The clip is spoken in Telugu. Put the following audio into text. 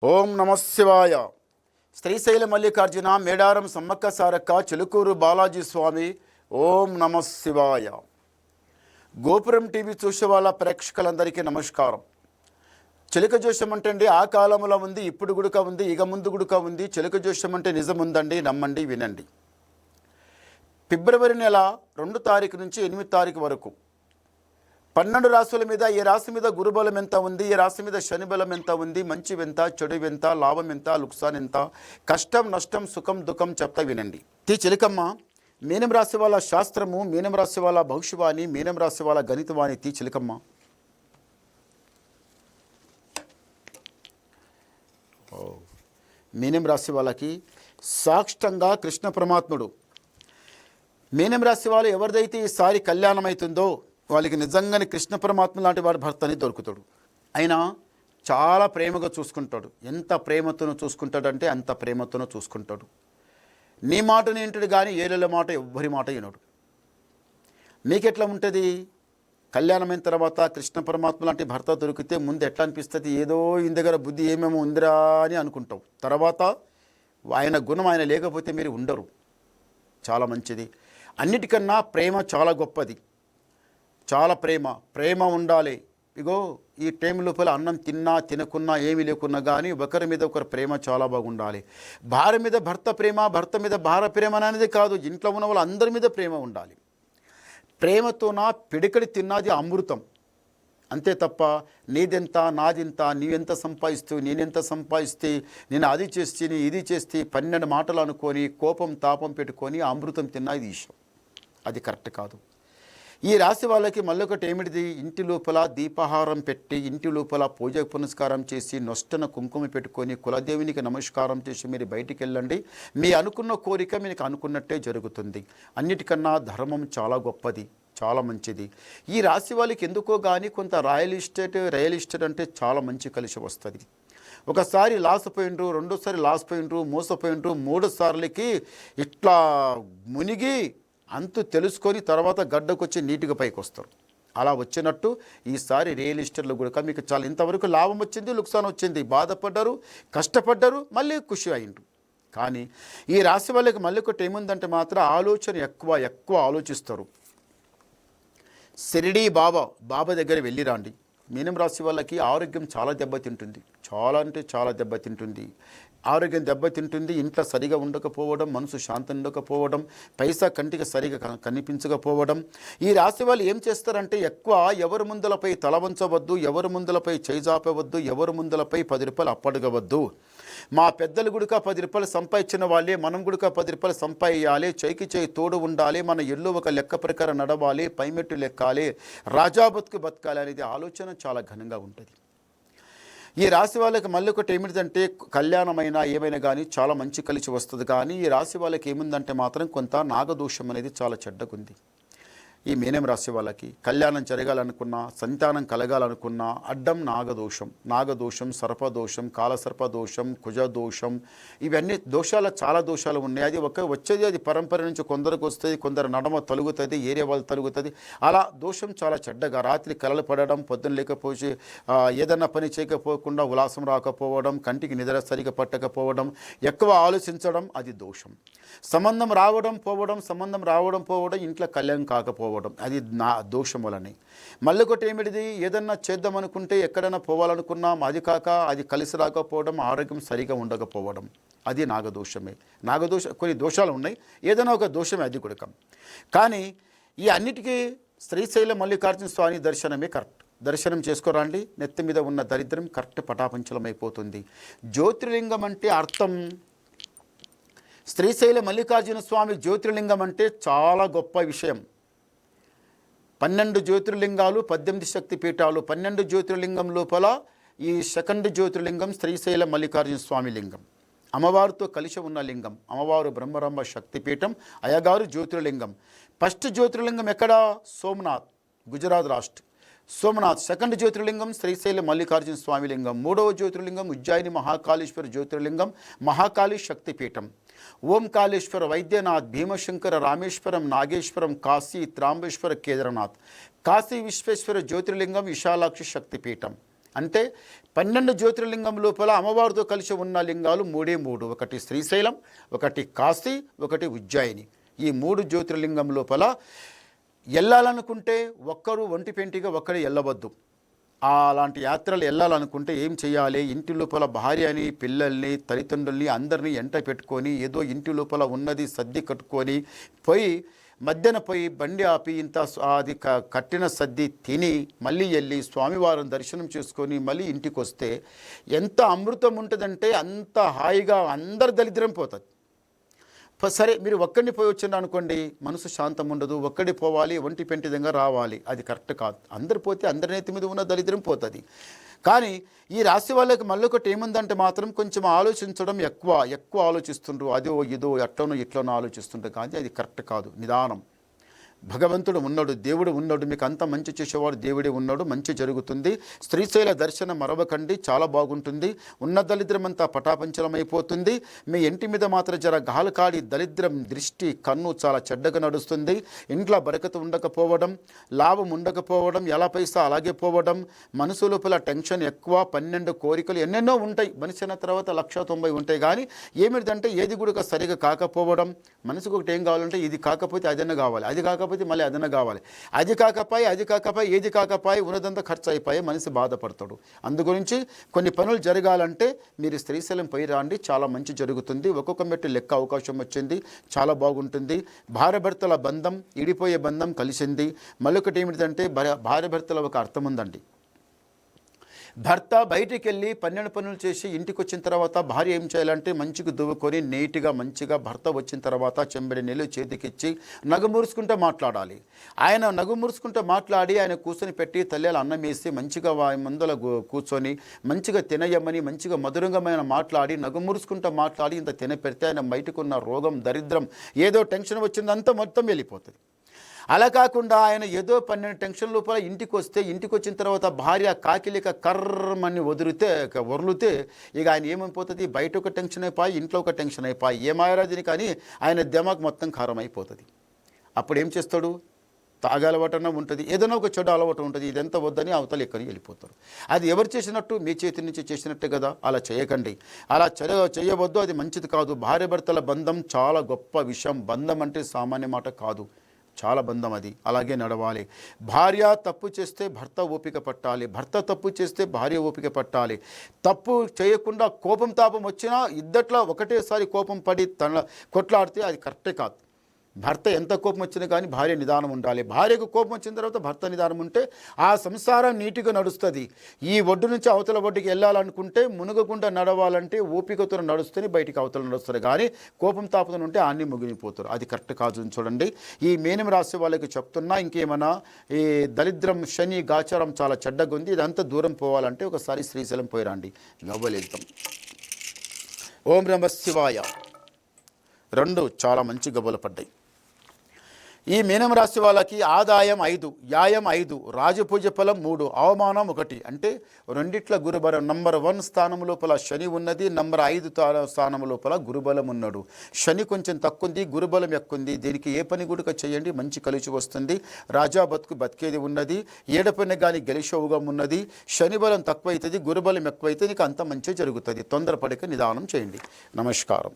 ఓం నమ శివాయ. శ్రీశైల మల్లికార్జున మేడారం సమ్మక్క సారక్క చిలుకూరు బాలాజీ స్వామి. ఓం నమ శివాయ. గోపురం టీవీ చూసే వాళ్ళ ప్రేక్షకులందరికీ నమస్కారం. చిలుక జోషం అంటే ఆ కాలంలో ఉంది, ఇప్పుడు గుడుక ఉంది, ఇక ముందు గుడుక ఉంది. చిలుక జోషం అంటే నిజం ఉందండి, నమ్మండి, వినండి. ఫిబ్రవరి నెల 2 తారీఖు నుంచి 8 తారీఖు వరకు 12 రాశుల మీద ఏ రాశి మీద గురుబలం ఎంత ఉంది, ఏ రాశి మీద శని బలం ఎంత ఉంది, మంచి ఎంత, చెడు ఎంత, లాభం ఎంత, లుక్సాన్ ఎంత, కష్టం నష్టం సుఖం దుఃఖం చెప్తా వినండి. చిలకమ్మ మీనం రాశి వాళ్ళ శాస్త్రము, మీనం రాశి వాళ్ళ భవిష్యవాణి, మీనం రాశి వాళ్ళ గణితవాణి. చిలకమ్మ మీనం రాశి వాళ్ళకి సాక్షంగా కృష్ణ పరమాత్ముడు. మీనం రాశి వాళ్ళు ఎవరిదైతే ఈసారి కళ్యాణం అవుతుందో వాళ్ళకి నిజంగానే కృష్ణ పరమాత్మ లాంటి వాడు భర్తని దొరుకుతాడు. ఆయన చాలా ప్రేమగా చూసుకుంటాడు. ఎంత ప్రేమతోనూ చూసుకుంటాడంటే అంత ప్రేమతోనూ చూసుకుంటాడు. నీ మాటను వింటాడు కానీ ఏళ్ళ మాట ఎవ్వరి మాట వినడు. మీకెట్లా ఉంటుంది? కళ్యాణమైన తర్వాత కృష్ణ పరమాత్మ లాంటి భర్త దొరికితే ముందు ఎట్లా అనిపిస్తుంది? ఏదో ఈయన దగ్గర బుద్ధి ఏమేమో ఉందిరా అని అనుకుంటావు. తర్వాత ఆయన గుణం ఆయన లేకపోతే మీరు ఉండరు. చాలా మంచిది. అన్నిటికన్నా ప్రేమ చాలా గొప్పది. చాలా ప్రేమ ఉండాలి. ఇగో ఈ టైం లోపల అన్నం తిన్నా తినకున్నా ఏమీ లేకున్నా కానీ ఒకరి మీద ఒకరి ప్రేమ చాలా బాగుండాలి. భార్య మీద భర్త ప్రేమ, భర్త మీద భార్య ప్రేమ అనేది కాదు, ఇంట్లో ఉన్న వాళ్ళు అందరి మీద ప్రేమ ఉండాలి. ప్రేమతో నా పిడికడి తిన్నది అమృతం. అంతే తప్ప నీదెంత నాదెంత, నీవెంత సంపాదిస్తూ నేనెంత సంపాదిస్తే, నేను అది చేస్తే నీ ఇది చేస్తే 12 మాటలు అనుకొని కోపం తాపం పెట్టుకొని అమృతం తిన్నది ఈశ్వం. అది కరెక్ట్ కాదు. ఈ రాశి వాళ్ళకి మళ్ళొకటి ఏమిటిది? ఇంటి లోపల దీపాహారం పెట్టి, ఇంటి లోపల పూజ పునస్కారం చేసి, నొష్టన కుంకుమ పెట్టుకొని కులదేవునికి నమస్కారం చేసి మీరు బయటికి వెళ్ళండి. మీ అనుకున్న కోరిక మీకు అనుకున్నట్టే జరుగుతుంది. అన్నిటికన్నా ధర్మం చాలా గొప్పది, చాలా మంచిది. ఈ రాశి వాళ్ళకి ఎందుకో కానీ కొంత రియల్ ఎస్టేట్ అంటే చాలా మంచి కలిసి వస్తుంది. ఒకసారి లాస్ పోయిండ్రు, రెండోసారి లాస్ పోయిండ్రు, మోసపోయిండ్రు, 3 సార్లకి ఇట్లా మునిగి అంతు తెలుసుకొని తర్వాత గడ్డకొచ్చి నీట్గా పైకి వస్తారు. అలా వచ్చినట్టు ఈసారి రియల్ ఎస్టేట్లో కూడా మీకు చాలా ఇంతవరకు లాభం వచ్చింది, లుక్సాన్ వచ్చింది, బాధపడ్డారు, కష్టపడ్డారు, మళ్ళీ ఖుషి అయిండ్రు. కానీ ఈ రాశి వాళ్ళకి మళ్ళీ ఒకటి ఏముందంటే మాత్రం ఆలోచన ఎక్కువ ఆలోచిస్తారు. షిరిడీ బాబా దగ్గర వెళ్ళి రండి. మీనం రాశి వాళ్ళకి ఆరోగ్యం చాలా దెబ్బతింటుంది. చాలా అంటే చాలా దెబ్బతింటుంది. ఆరోగ్యం దెబ్బతింటుంది. ఇంట్లో సరిగా ఉండకపోవడం, మనసు శాంతి ఉండకపోవడం, పైసా కంటికి సరిగా కనిపించకపోవడం. ఈ రాశి వాళ్ళు ఏం చేస్తారంటే ఎక్కువ ఎవరి ముందులపై తల వంచవద్దు, ఎవరి ముందులపై చేజాపవద్దు, ఎవరి ముందులపై 10 రూపాయలు అప్పడగవద్దు. మా పెద్దలు గుడిక 10 రూపాయలు సంపాదించిన వాళ్ళే మనం గుడిక 10 రూపాయలు సంపాదించాలి, చేయి తోడు ఉండాలి, మన ఇల్లు ఒక లెక్క ప్రకారం నడవాలి, పైమెట్టు లెక్కాలి, రాజా బతకాలి అనేది ఆలోచన చాలా ఘనంగా ఉంటుంది. ఈ రాశి వాళ్ళకి మళ్ళీ ఒకటి ఏమిటంటే కళ్యాణమైనా ఏమైనా కానీ చాలా మంచి కలిసి వస్తుంది. కానీ ఈ రాశి వాళ్ళకి ఏముందంటే మాత్రం కొంత నాగదోషం అనేది చాలా చెడ్డగుంది. ఈ మీనం రాశి వాళ్ళకి కళ్యాణం జరగాలనుకున్నా, సంతానం కలగాలనుకున్నా అడ్డం నాగదోషం, సర్పదోషం, కాలసర్పదోషం, కుజదోషం, ఇవన్నీ దోషాలు చాలా దోషాలు ఉన్నాయి. అది వచ్చేది అది పరంపర నుంచి కొందరికి వస్తుంది, కొందరు నడమ తొలుగుతుంది, ఏరియా వాళ్ళు తొలుగుతుంది. అలా దోషం చాలా చెడ్డగా, రాత్రి కలలు పడడం, పొద్దున లేకపోతే ఏదన్నా పని చేయకపోకుండా ఉల్లాసం రాకపోవడం, కంటికి నిద్ర సరిగా పట్టకపోవడం, ఎక్కువ ఆలోచించడం, అది దోషం. సంబంధం రావడం పోవడం, ఇంట్లో కళ్యాణం కాకపోవడం, అది నా దోషం వలనే. మళ్ళీ ఒకటి ఏమిటిది? ఏదన్నా చేద్దాం అనుకుంటే ఎక్కడైనా పోవాలనుకున్నాం, అది కాక అది కలిసి రాకపోవడం, ఆరోగ్యం సరిగా ఉండకపోవడం, అది నాగదోషమే. కొన్ని దోషాలు ఉన్నాయి, ఏదైనా ఒక దోషమే అది కూడా. కానీ ఈ అన్నిటికీ శ్రీశైల మల్లికార్జున స్వామి దర్శనమే కరెక్ట్. దర్శనం చేసుకోరండి, నెత్తి మీద ఉన్న దరిద్రం కరెక్ట్ పటాపంచలం అయిపోతుంది. జ్యోతిర్లింగం అంటే అర్థం, శ్రీశైల మల్లికార్జున స్వామి జ్యోతిర్లింగం అంటే చాలా గొప్ప విషయం. 12 జ్యోతిర్లింగాలు, 18 శక్తి పీఠాలు. 12 జ్యోతిర్లింగం లోపల ఈ సెకండ్ జ్యోతిర్లింగం శ్రీశైల మల్లికార్జున స్వామి లింగం, అమ్మవారితో కలిసి ఉన్న లింగం. అమ్మవారు బ్రహ్మరంభ శక్తిపీఠం, అయ్యగారు జ్యోతిర్లింగం. ఫస్ట్ జ్యోతిర్లింగం ఎక్కడ? సోమనాథ్, గుజరాత్ రాష్ట్ర సోమనాథ్. సెకండ్ జ్యోతిర్లింగం శ్రీశైల మల్లికార్జున స్వామి లింగం. 3వ జ్యోతిర్లింగం ఉజ్జయిని మహాకాళేశ్వర జ్యోతిర్లింగం, మహాకాళీ శక్తిపీఠం. ఓంకాళేశ్వర, వైద్యనాథ్, భీమశంకర, రామేశ్వరం, నాగేశ్వరం, కాశీ, త్రాంబేశ్వర, కేదార్నాథ్. కాశీ విశ్వేశ్వర జ్యోతిర్లింగం, విశాలాక్షి శక్తిపీఠం. అంటే 12 జ్యోతిర్లింగం లోపల అమ్మవారితో కలిసి ఉన్న లింగాలు మూడే మూడు. ఒకటి శ్రీశైలం, ఒకటి కాశీ, ఒకటి ఉజ్జయిని. ఈ 3 జ్యోతిర్లింగం లోపల వెళ్ళాలనుకుంటే ఒక్కరు ఒంటిపెంటిగా ఒక్కడే వెళ్ళవద్దు. అలాంటి యాత్రలు వెళ్ళాలనుకుంటే ఏం చేయాలి? ఇంటి లోపల భార్యని, పిల్లల్ని, తల్లిదండ్రుల్ని అందరినీ ఎంట పెట్టుకొని ఏదో ఇంటి లోపల ఉన్నది సర్ది కట్టుకొని మధ్యాహ్నం పోయి బండి ఆపి ఇంత అది కట్టిన సర్ది తిని మళ్ళీ వెళ్ళి స్వామివారిని దర్శనం చేసుకొని మళ్ళీ ఇంటికి వస్తే ఎంత అమృతం ఉంటుందంటే అంత హాయిగా అందరి దరిద్రం పోతుంది. సరే, మీరు ఒక్కడిని పోయి వచ్చిండ్రు అనుకోండి, మనసు శాంతం ఉండదు. ఒక్కడి పోవాలి, ఒంటి పెంటిదంగా రావాలి, అది కరెక్ట్ కాదు. అందరు పోతే అందరి నెత్తి మీద ఉన్న దరిద్రం పోతుంది. కానీ ఈ రాశి వాళ్ళకి మళ్ళీ ఒకటి ఏముందంటే మాత్రం కొంచెం ఆలోచించడం ఎక్కువ ఆలోచిస్తుండ్రు. అదో ఇదో ఎట్లనో ఇట్లనో ఆలోచిస్తుంటారు. కానీ అది కరెక్ట్ కాదు. నిదానం. భగవంతుడు ఉన్నాడు, దేవుడు ఉన్నాడు, మీకు అంత మంచి చేసేవాడు దేవుడే ఉన్నాడు, మంచి జరుగుతుంది. శ్రీశైల దర్శనం మరవకండి, చాలా బాగుంటుంది. ఉన్న దరిద్రం అంతా పటాపంచలమైపోతుంది. మీ ఇంటి మీద మాత్రం జర గాలకాడి దరిద్రం దృష్టి కన్ను చాలా చెడ్డగా నడుస్తుంది. ఇంట్లో బరకత ఉండకపోవడం, లాభం ఉండకపోవడం, ఎలా పైసా అలాగే పోవడం, మనసు లోపల టెన్షన్ ఎక్కువ, 12 కోరికలు ఎన్నెన్నో ఉంటాయి. మనిషి అయిన తర్వాత 190 ఉంటాయి. కానీ ఏమిటంటే ఏది కూడా సరిగా కాకపోవడం, మనసుకు ఒకటి ఏం కావాలంటే ఇది కాకపోతే అదన్నా కావాలి, అది కాకపోతే మళ్ళీ అదన కావాలి, అది కాకపోయి ఏది కాకపోయి ఉన్నదంతా ఖర్చు అయిపోయి మనిషి బాధపడతాడు. అందుగురించి కొన్ని పనులు జరగాలంటే మీరు శ్రీశైలం పోయి రండి, చాలా మంచి జరుగుతుంది. ఒక్కొక్క మెట్టు లెక్క అవకాశం వచ్చింది, చాలా బాగుంటుంది. భార్యాభర్తల బంధం, ఇడిపోయే బంధం కలిసింది. మళ్ళొకటి ఏమిటంటే భార్యాభర్తల ఒక అర్థం ఉందండి. భర్త బయటికి వెళ్ళి 12 పనులు చేసి ఇంటికి వచ్చిన తర్వాత భార్య ఏం చేయాలంటే మంచిగా దువ్వుకొని నీట్గా మంచిగా భర్త వచ్చిన తర్వాత చెంబడి నీళ్ళు చేతికిచ్చి నగమురుసుకుంటూ మాట్లాడాలి. ఆయన నగమురుసుకుంటూ మాట్లాడి ఆయన కూర్చొని పెట్టి తల్లిలో అన్నం వేసి మంచిగా ముందల కూర్చొని మంచిగా తినయమని మంచిగా మధురంగమైన మాట్లాడి నగమురుసుకుంటూ మాట్లాడి ఇంత తిన పెడితే ఆయన బయటకు ఉన్న రోగం దరిద్రం ఏదో టెన్షన్ వచ్చిందంతా మొత్తం వెళ్ళిపోతుంది. అలా కాకుండా ఆయన ఏదో 12 టెన్షన్ లోపల ఇంటికి వచ్చిన తర్వాత భార్య కాకిలిక కర్రమని వదిలితే ఇక ఆయన ఏమైపోతుంది, బయట ఒక టెన్షన్ అయిపోయి ఇంట్లో ఒక టెన్షన్ అయిపోయి ఏమాయరాజుని కానీ ఆయన దిమాగ్ మొత్తం కారం అయిపోతుంది. అప్పుడు ఏం చేస్తాడు, తాగే అలవాటన ఉంటుంది, ఏదైనా ఒక చెడు అలవాటు ఉంటుంది, ఇదంతా వద్దని అవతల ఎక్కని వెళ్ళిపోతారు. అది ఎవరు చేసినట్టు, మీ చేతి నుంచి చేసినట్టే కదా. అలా చేయకండి, అలా చేయవద్దు, అది మంచిది కాదు. భార్యాభర్తల బంధం చాలా గొప్ప విషయం. బంధం అంటే సామాన్య మాట కాదు, చాలా బంధం అది. అలాగే నడవాలి. భార్య తప్పు చేస్తే భర్త ఓపిక పట్టాలి, భర్త తప్పు చేస్తే భార్య ఓపిక పట్టాలి. తప్పు చేయకుండా కోపం తాపం వచ్చినా ఇద్దట్లో ఒకటేసారి కోపం పడి కొట్లాడితే అది కరెక్టే కాదు. భర్త ఎంత కోపం వచ్చినా కానీ భార్య నిదానం ఉండాలి. భార్యకు కోపం వచ్చిన తర్వాత భర్త నిదానం ఉంటే ఆ సంసారం నీటిగా నడుస్తుంది. ఈ ఒడ్డు నుంచి అవతల ఒడ్డుకి వెళ్ళాలనుకుంటే మునుగకుండా నడవాలంటే ఓపికతో నడుస్తూనే బయటికి అవతల నడుస్తారు. కానీ కోపం తాపుతూ ఉంటే అన్నీ ముగిలిపోతారు. అది కరెక్ట్ కాదు. చూడండి, ఈ మీనం రాశి వాళ్ళకి చెప్తున్నా, ఇంకేమన్నా ఈ దరిద్రం శని గాచారం చాలా చెడ్డగా ఉంది, ఇదంతా దూరం పోవాలంటే ఒకసారి శ్రీశైలం పోయిరండి. గవ్వలేద్దాం. ఓం నమః శివాయ. 2 చాలా మంచి గవ్వలు పడ్డాయి. ఈ మీనం రాశి వాళ్ళకి ఆదాయం 5, వ్యాయం 5, రాజపూజ ఫలం 3, అవమానం 1. అంటే రెండిట్ల గురుబలం. నంబర్ 1 స్థానం లోపల శని ఉన్నది, నంబర్ 5 స్థానం లోపల గురుబలం ఉన్నాడు. శని కొంచెం తక్కువ ఉంది, గురుబలం ఎక్కువ ఉంది. దీనికి ఏ పని కూడా చేయండి, మంచి కలిసి వస్తుంది. రాజా బతికేది ఉన్నది, ఏడపైన కానీ గెలిచోగం ఉన్నది. శని బలం తక్కువ అవుతుంది, గురుబలం ఎక్కువైతే నీకు అంత మంచి జరుగుతుంది. తొందరపడక నిదానం చేయండి. నమస్కారం.